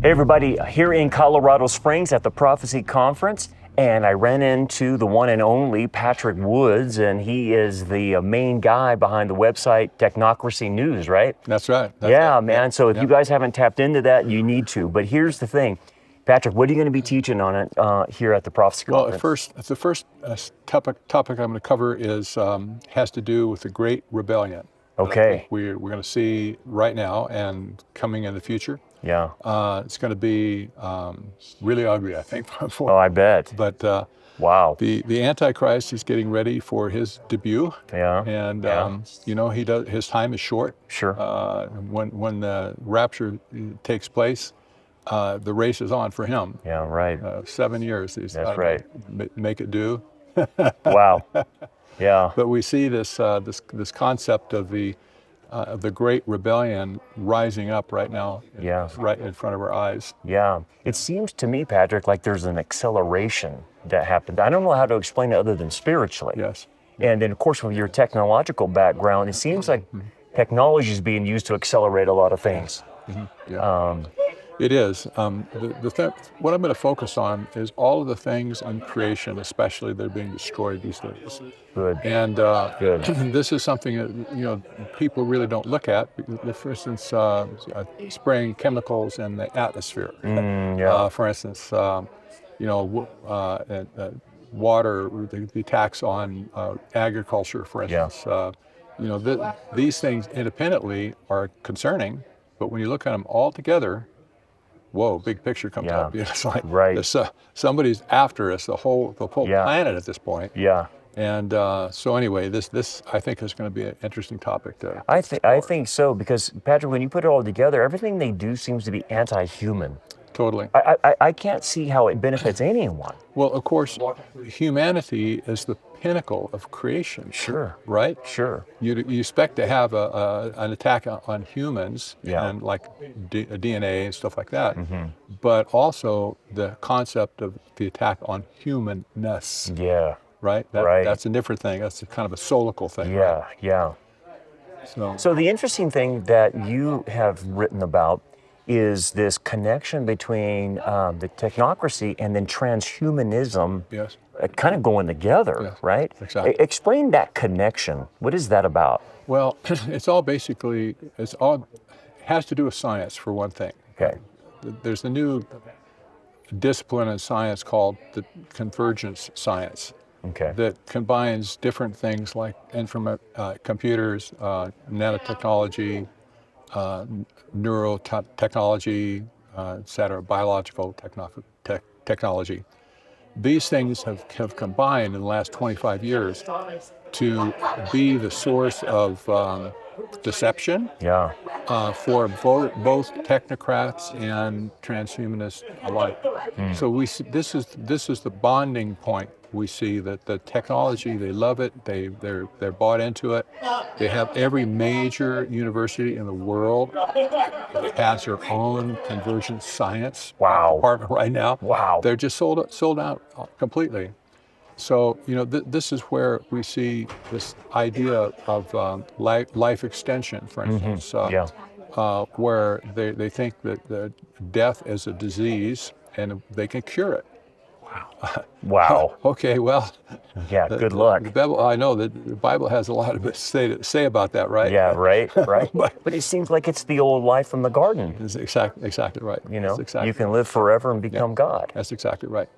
Hey everybody, here in Colorado Springs at the Prophecy Conference, and I ran into the one and only Patrick Woods, and he is the main guy behind the website Technocracy News, right? That's right. Yeah, man. So if you guys haven't tapped into that, you need to. But here's the thing, Patrick, what are you going to be teaching on it here at the Prophecy Conference? Well, the first topic I'm going to cover is has to do with the Great Rebellion. Okay. We're going to see right now and coming in the future. Yeah. It's going to be really ugly, I think. Oh, I bet. But wow. The Antichrist is getting ready for his debut. Yeah. And yeah. his time is short. Sure. When the rapture takes place, the race is on for him. Yeah. Right. 7 years. That's right. Make it do. Wow. Yeah. But we see this concept of the Great Rebellion rising up right now, right in front of our eyes. Yeah. It seems to me, Patrick, like there's an acceleration that happened. I don't know how to explain it other than spiritually. Yes. And then, of course, with your technological background, it seems like technology is being used to accelerate a lot of things. Mm-hmm. Yeah. It is. What I'm going to focus on is all of the things in creation, especially that are being destroyed these days. Good. And Good. This is something that people really don't look at. For instance, spraying chemicals in the atmosphere. For instance, water, the attacks on agriculture, for instance. These things independently are concerning, but when you look at them all together, whoa, big picture comes up. It's like somebody's after us, the whole planet at this point. Yeah. And so anyway, this I think is going to be an interesting topic to I think so, because Patrick, when you put it all together, everything they do seems to be anti-human. Totally. I can't see how it benefits anyone. Well, of course, humanity is the pinnacle of creation. Sure. Right? Sure. You expect to have an attack on humans and like DNA and stuff like that, but also the concept of the attack on humanness. Yeah. Right? That's a different thing. That's kind of a solical thing. Yeah, right? yeah. So the interesting thing that you have written about is this connection between the technocracy and then transhumanism kind of going together, right? Exactly. Explain that connection. What is that about? Well, it has to do with science, for one thing. Okay. There's a new discipline in science called the convergence science. Okay. That combines different things like computers, nanotechnology, neurotechnology, et cetera, biological technology. These things have combined in the last 25 years to be the source of deception for both technocrats and transhumanists alike. So this is the bonding point. We see that the technology, they love it, they're bought into it. They have every major university in the world that has their own convergence science department right now. Wow. They're just sold out completely. So, this is where we see this idea of life extension, for instance, where they think that the death is a disease and they can cure it. Wow. Okay, well. Yeah, good luck. The Bible, I know that the Bible has a lot to say about that, right? Yeah, right. But it seems like it's the old life from the garden. That's exactly right. You can live forever and become God. That's exactly right.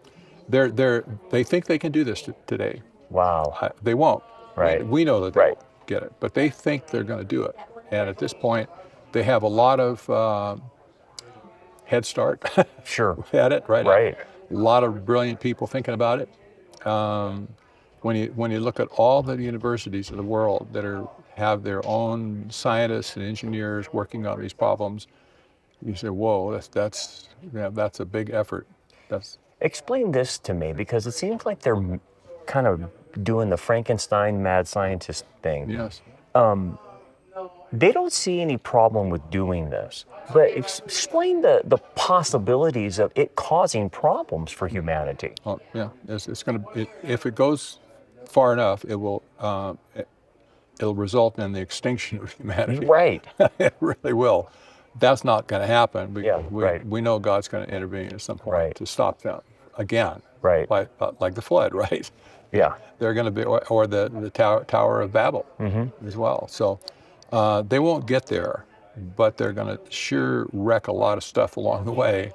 They think they can do this today. Wow. They won't. Right. We know that they won't get it, but they think they're going to do it. And at this point, they have a lot of head start. Sure. At it, right? Right. A lot of brilliant people thinking about it. When you look at all the universities in the world that have their own scientists and engineers working on these problems, you say, "Whoa, that's a big effort." Explain this to me, because it seems like they're kind of doing the Frankenstein mad scientist thing. Yes. They don't see any problem with doing this, but explain the possibilities of it causing problems for humanity. Oh, yeah, it's going to. If it goes far enough, it will. It'll result in the extinction of humanity. Right. It really will. that's not going to happen. We know God's going to intervene at some point to stop them again. Right. Like the flood, right? Yeah. They're going to be, or the Tower of Babel as well. So they won't get there, but they're going to sure wreck a lot of stuff along the way.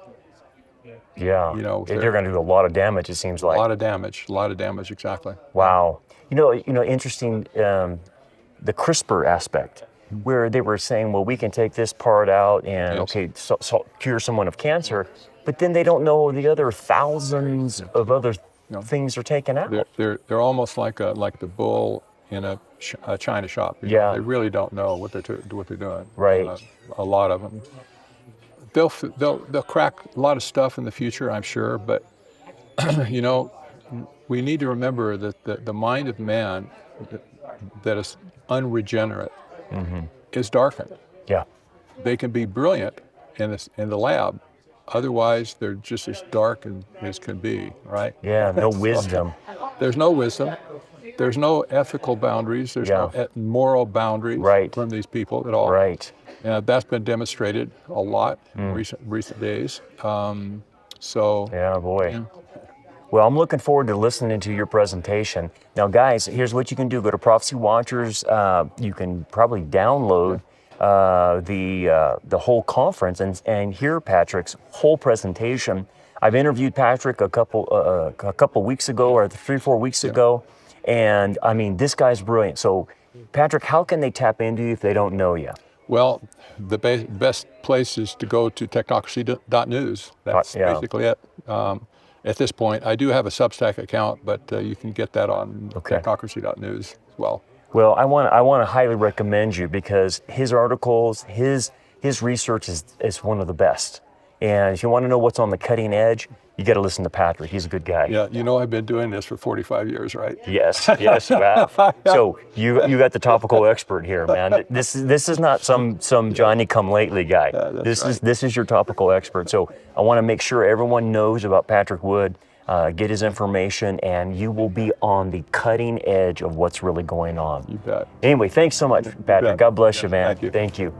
Yeah. They're going to do a lot of damage, it seems like. A lot of damage, exactly. Wow. Interesting, the CRISPR aspect, where they were saying, well, we can take this part out and, so cure someone of cancer, but then they don't know the other thousands of other things are taken out. They're almost like the bull in a china shop. They really don't know what they're doing. Right. A lot of them. They'll crack a lot of stuff in the future, I'm sure, but we need to remember that the mind of man that is unregenerate is darkened. Yeah. They can be brilliant in the lab. Otherwise, they're just as dark as can be, right? Yeah, no wisdom. There's no wisdom. There's no ethical boundaries. There's no moral boundaries from these people at all. Right. That's been demonstrated a lot in recent days. Yeah, boy. Well, I'm looking forward to listening to your presentation. Now, guys, here's what you can do. Go to Prophecy Watchers. You can probably download the whole conference and hear Patrick's whole presentation. I've interviewed Patrick a couple weeks ago, or 3-4 weeks ago, and I mean, this guy's brilliant. So, Patrick, how can they tap into you if they don't know you? Well, the best place is to go to technocracy.news. That's basically it. At this point, I do have a Substack account, but you can get that on technocracy.news as well. Well, I want to highly recommend you, because his articles, his research is one of the best. And if you want to know what's on the cutting edge, you got to listen to Patrick. He's a good guy. Yeah, I've been doing this for 45 years, right? Yes, you have. So you got the topical expert here, man. This is not some Johnny come lately guy. This is your topical expert. So I want to make sure everyone knows about Patrick Wood. Get his information, and you will be on the cutting edge of what's really going on. You bet. Anyway, thanks so much, Patrick. God bless you, man. Thank you. Thank you.